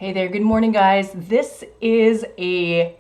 Hey there, good morning guys. This is a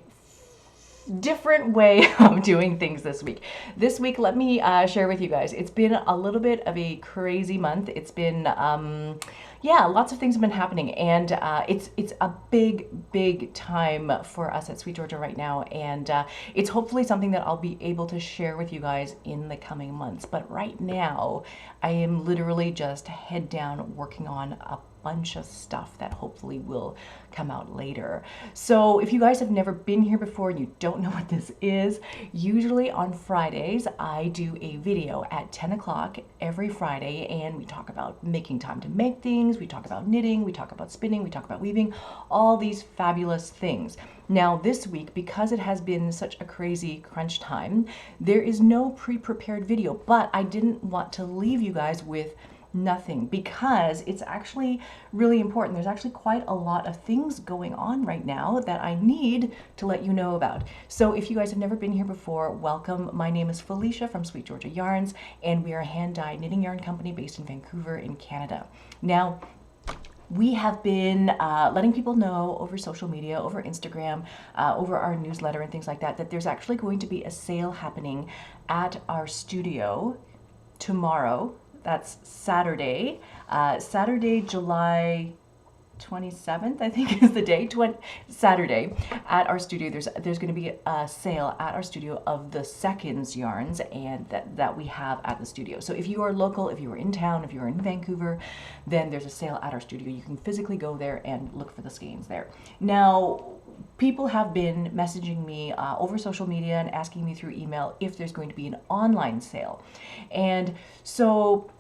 different way of doing things this week. This week, let me share with you guys, it's been a little bit of a crazy month. It's been, yeah, lots of things have been happening, and it's a big time for us at SweetGeorgia right now, and it's hopefully something that I'll be able to share with you guys in the coming months. But right now, I am literally just head down working on a bunch of stuff that hopefully will come out later. So if you guys have never been here before and you don't know what this is, usually on Fridays I do a video at 10 o'clock every Friday, and we talk about making time to make things, we talk about knitting, we talk about spinning, we talk about weaving, all these fabulous things. Now this week, because it has been such a crazy crunch time, there is no pre-prepared video, but I didn't want to leave you guys with nothing, because it's actually really important. There's actually quite a lot of things going on right now that I need to let you know about. So if you guys have never been here before, welcome. My name is Felicia from SweetGeorgia Yarns, and we are a hand-dyed knitting yarn company based in Vancouver in Canada. Now, we have been letting people know over social media, over Instagram, over our newsletter and things like that, that there's actually going to be a sale happening at our studio tomorrow. That's Saturday, Saturday, July 27th, I think is the day, Saturday at our studio. There's going to be a sale at our studio of the seconds yarns and that we have at the studio. So if you are local, if you are in town, if you're in Vancouver, then there's a sale at our studio. You can physically go there and look for the skeins there. Now, people have been messaging me over social media and asking me through email if there's going to be an online sale. And so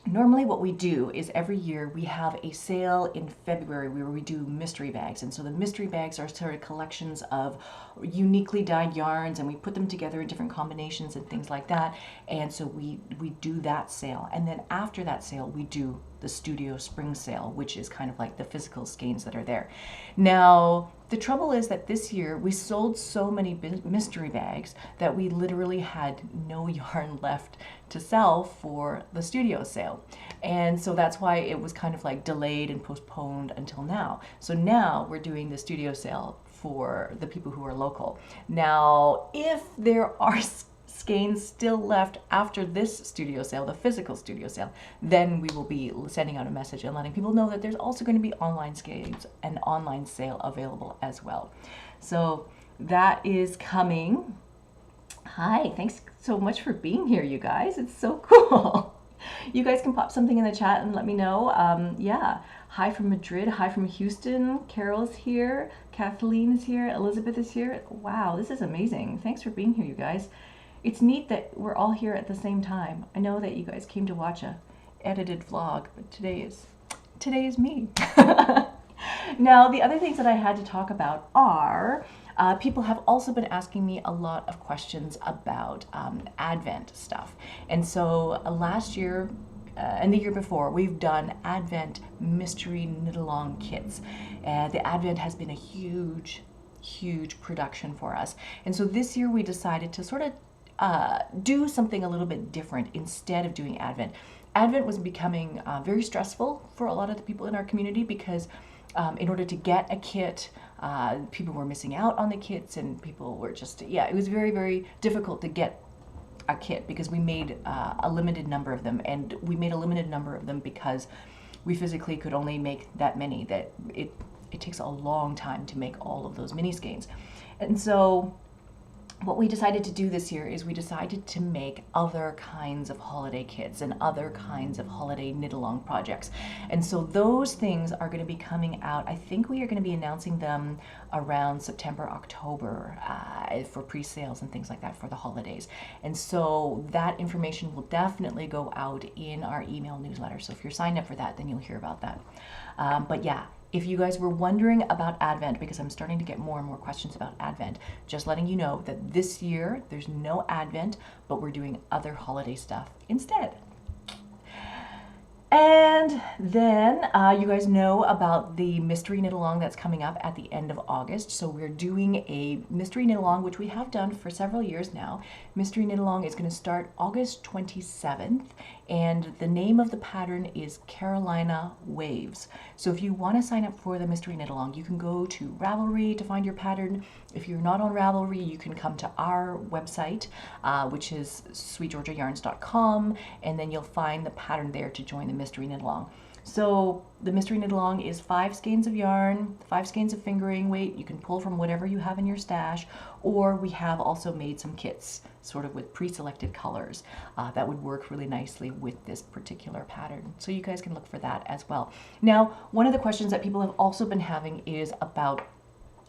normally what we do is every year we have a sale in February where we do mystery bags. And so the mystery bags are sort of collections of uniquely dyed yarns, and we put them together in different combinations and things like that. And so we do that sale. And then after that sale, we do the studio spring sale, which is kind of like the physical skeins that are there. Now, the trouble is that this year we sold so many mystery bags that we literally had no yarn left to sell for the studio sale. And so that's why it was kind of like delayed and postponed until now. So now we're doing the studio sale for the people who are local. Now, if there are skeins still left after this studio sale, the physical studio sale, then we will be sending out a message and letting people know that there's also going to be online skeins and online sale available as well. So that is coming. Hi, thanks so much for being here, you guys. It's so cool. You guys can pop something in the chat and let me know. Yeah, hi from Madrid, hi from Houston. Carol's here, Kathleen is here, Elizabeth is here. Wow, this is amazing. Thanks for being here, you guys. It's neat that we're all here at the same time. I know that you guys came to watch a edited vlog, but today is me. Now, the other things that I had to talk about are, people have also been asking me a lot of questions about Advent stuff. And so last year and the year before, we've done Advent mystery knit-along kits. The Advent has been a huge production for us. And so this year we decided to sort of do something a little bit different instead of doing Advent. Advent was becoming very stressful for a lot of the people in our community because in order to get a kit, people were missing out on the kits, and people were just, yeah, it was very difficult to get a kit because we made a limited number of them, and we made a limited number of them because we physically could only make that many, that it takes a long time to make all of those mini skeins. And so what we decided to do this year is we decided to make other kinds of holiday kits and other kinds of holiday knit-along projects. And so those things are going to be coming out. I think we are going to be announcing them around September, October for pre-sales and things like that for the holidays. And so that information will definitely go out in our email newsletter. So if you're signed up for that, then you'll hear about that. But yeah, if you guys were wondering about Advent, because I'm starting to get more and more questions about Advent, just letting you know that this year there's no Advent, but we're doing other holiday stuff instead. And then you guys know about the mystery knit along that's coming up at the end of August. So we're doing a mystery knit along, which we have done for several years now. Mystery knit along is going to start August 27th, and the name of the pattern is Carolina Waves. So if you want to sign up for the mystery knit along, you can go to Ravelry to find your pattern. If you're not on Ravelry, you can come to our website, which is SweetGeorgiaYarns.com, and then you'll find the pattern there to join the mystery knit along. So the mystery knit along is 5 skeins of yarn, 5 skeins of fingering weight. You can pull from whatever you have in your stash, or we have also made some kits sort of with pre-selected colors that would work really nicely with this particular pattern. So you guys can look for that as well. Now, one of the questions that people have also been having is about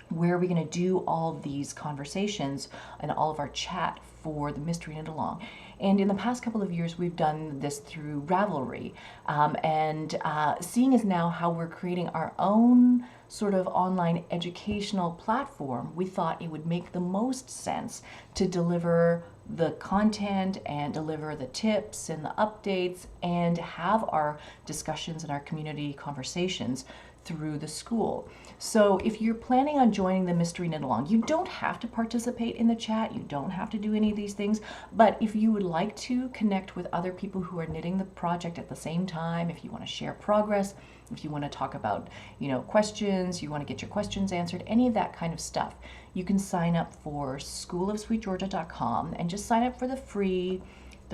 where are we going to do all of these conversations and all of our chat for the mystery knit along. And in the past couple of years, we've done this through Ravelry. Seeing as now how we're creating our own sort of online educational platform, we thought it would make the most sense to deliver the content and deliver the tips and the updates and have our discussions and our community conversations through the school. So if you're planning on joining the mystery knit along, you don't have to participate in the chat, you don't have to do any of these things, but if you would like to connect with other people who are knitting the project at the same time, if you want to share progress, if you want to talk about, questions, you want to get your questions answered, any of that kind of stuff, you can sign up for schoolofsweetgeorgia.com and just sign up for the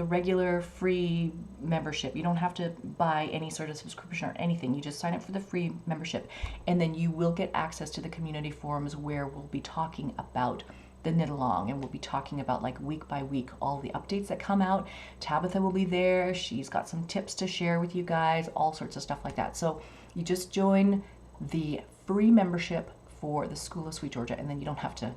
regular free membership. You don't have to buy any sort of subscription or anything. You just sign up for the free membership, and then you will get access to the community forums where we'll be talking about the knit along, and we'll be talking about like week by week all the updates that come out. Tabitha will be there. She's got some tips to share with you guys, all sorts of stuff like that. So you just join the free membership for the School of Sweet Georgia, and then you don't have to,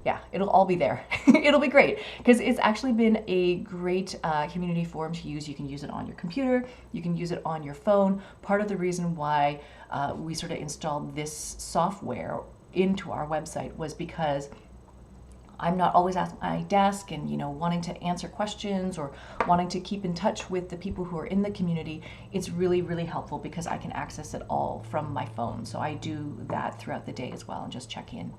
yeah, it'll all be there. It'll be great because it's actually been a great community forum to use. You can use it on your computer, you can use it on your phone. Part of the reason why we sort of installed this software into our website was because I'm not always at my desk and wanting to answer questions or wanting to keep in touch with the people who are in the community. It's really, really helpful because I can access it all from my phone. So I do that throughout the day as well and just check in.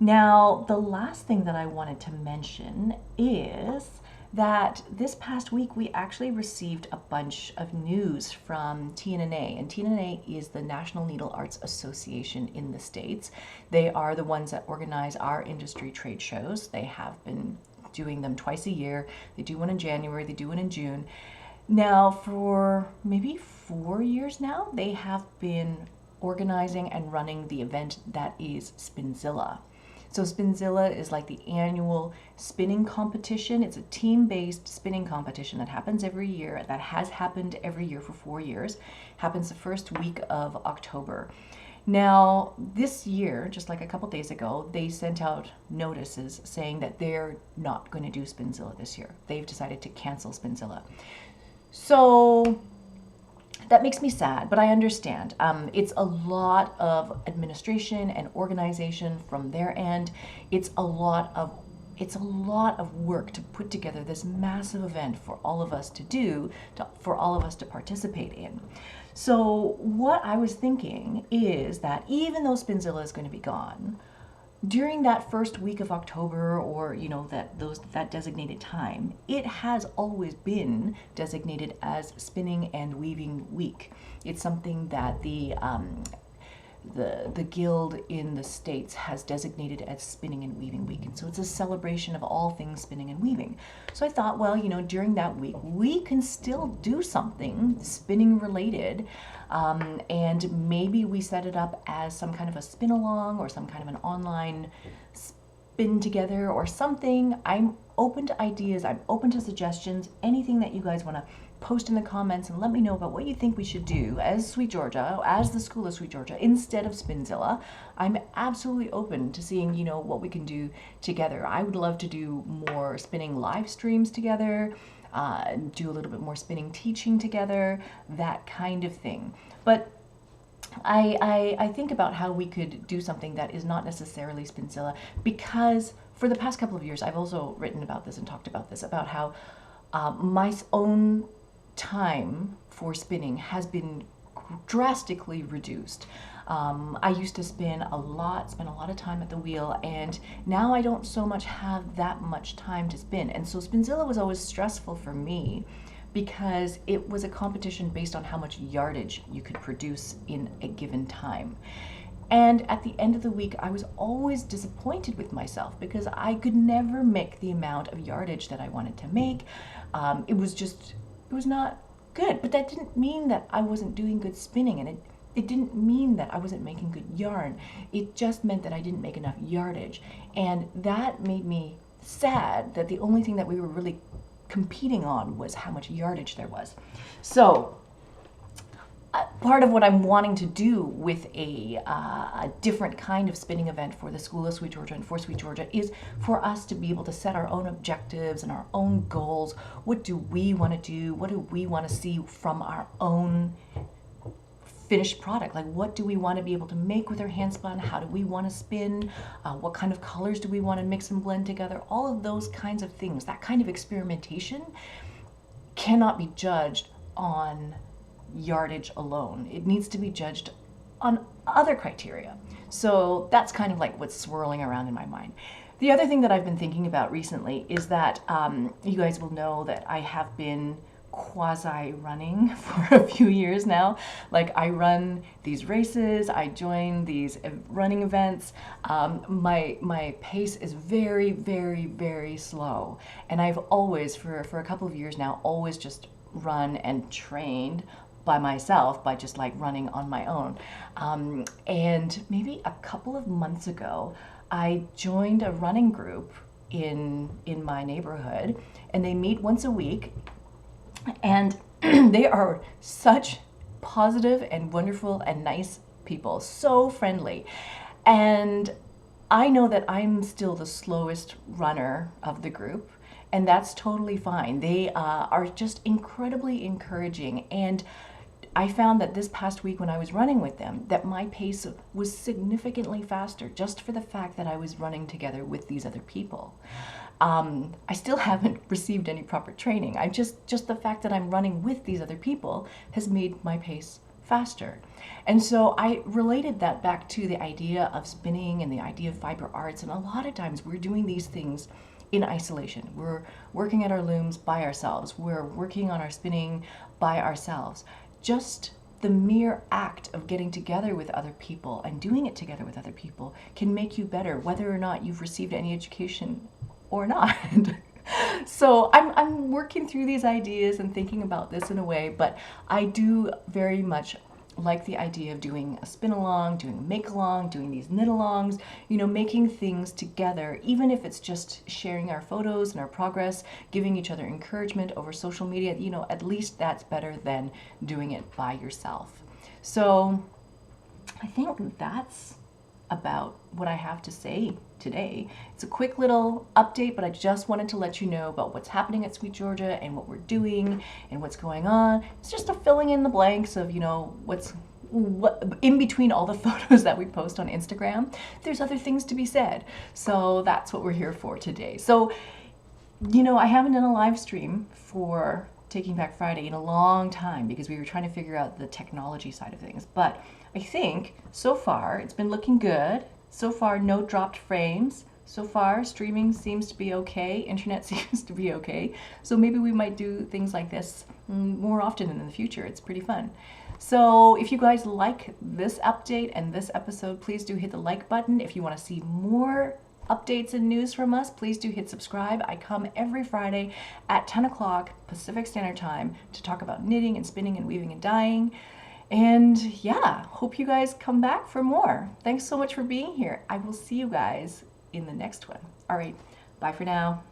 Now, the last thing that I wanted to mention is that this past week we actually received a bunch of news from TNNA, and TNNA is the National Needle Arts Association in the States. They are the ones that organize our industry trade shows. They have been doing them twice a year. They do one in January, they do one in June. Now, for maybe 4 years now, they have been organizing and running the event that is Spinzilla. So Spinzilla is like the annual spinning competition. It's a team-based spinning competition that happens every year, that has happened every year for 4 years. Happens the first week of October. Now, this year, just like a couple days ago, they sent out notices saying that they're not going to do Spinzilla this year. They've decided to cancel Spinzilla. So that makes me sad, but I understand. It's a lot of administration and organization from their end. It's a lot of work to put together this massive event for all of us to do, for all of us to participate in. So what I was thinking is that even though Spinzilla is going to be gone, during that first week of October, or that designated time, it has always been designated as Spinning and Weaving Week. It's something that the guild in the States has designated as Spinning and Weaving Week, and so it's a celebration of all things spinning and weaving. So I thought, well, during that week we can still do something spinning related, and maybe we set it up as some kind of a spin along or some kind of an online spin together or something. I'm open to ideas, I'm open to suggestions, anything that you guys want to post in the comments and let me know about what you think we should do as Sweet Georgia, as the School of Sweet Georgia, instead of Spinzilla. I'm absolutely open to seeing, what we can do together. I would love to do more spinning live streams together, do a little bit more spinning teaching together, that kind of thing. But I think about how we could do something that is not necessarily Spinzilla, because for the past couple of years I've also written about this and talked about this, about how my own time for spinning has been drastically reduced. I used to spend a lot of time at the wheel, and now I don't so much have that much time to spin. And so Spinzilla was always stressful for me because it was a competition based on how much yardage you could produce in a given time. And at the end of the week, I was always disappointed with myself because I could never make the amount of yardage that I wanted to make. It was not good. But that didn't mean that I wasn't doing good spinning, and it didn't mean that I wasn't making good yarn. It just meant that I didn't make enough yardage. And that made me sad that the only thing that we were really competing on was how much yardage there was. So part of what I'm wanting to do with a different kind of spinning event for the School of SweetGeorgia and for SweetGeorgia is for us to be able to set our own objectives and our own goals. What do we want to do? What do we want to see from our own finished product? Like, what do we want to be able to make with our hand spun? How do we want to spin? What kind of colors do we want to mix and blend together? All of those kinds of things, that kind of experimentation cannot be judged on yardage alone. It needs to be judged on other criteria. So that's kind of like what's swirling around in my mind. The other thing that I've been thinking about recently is that you guys will know that I have been quasi-running for a few years now. Like, I run these races, I join these running events. My pace is very, very, very slow. And I've always, for a couple of years now, always just run and trained by myself, by just like running on my own. And maybe a couple of months ago, I joined a running group in my neighborhood, and they meet once a week, and they are such positive and wonderful and nice people, so friendly. And I know that I'm still the slowest runner of the group, and that's totally fine. They are just incredibly encouraging, and I found that this past week when I was running with them, that my pace was significantly faster just for the fact that I was running together with these other people. I still haven't received any proper training. Just the fact that I'm running with these other people has made my pace faster. And so I related that back to the idea of spinning and the idea of fiber arts. And a lot of times we're doing these things in isolation. We're working at our looms by ourselves. We're working on our spinning by ourselves. Just the mere act of getting together with other people and doing it together with other people can make you better, whether or not you've received any education or not. So I'm working through these ideas and thinking about this in a way, but I do very much like the idea of doing a spin along, doing a make along, doing these knit alongs, you know, making things together, even if it's just sharing our photos and our progress, giving each other encouragement over social media, you know, at least that's better than doing it by yourself. So I think that's about what I have to say today. It's a quick little update, but I just wanted to let you know about what's happening at SweetGeorgia and what we're doing and what's going on. It's just a filling in the blanks of, you know, what in between all the photos that we post on Instagram. There's other things to be said. So that's what we're here for today. So, you know, I haven't done a live stream for Taking Back Friday in a long time because we were trying to figure out the technology side of things. But I think so far it's been looking good. So far, no dropped frames. So far, streaming seems to be okay. Internet seems to be okay. So maybe we might do things like this more often in the future. It's pretty fun. So if you guys like this update and this episode, please do hit the like button. If you want to see more updates and news from us, please do hit subscribe. I come every Friday at 10 o'clock Pacific Standard Time to talk about knitting and spinning and weaving and dyeing. And yeah, hope you guys come back for more. Thanks so much for being here. I will see you guys in the next one. All right, bye for now.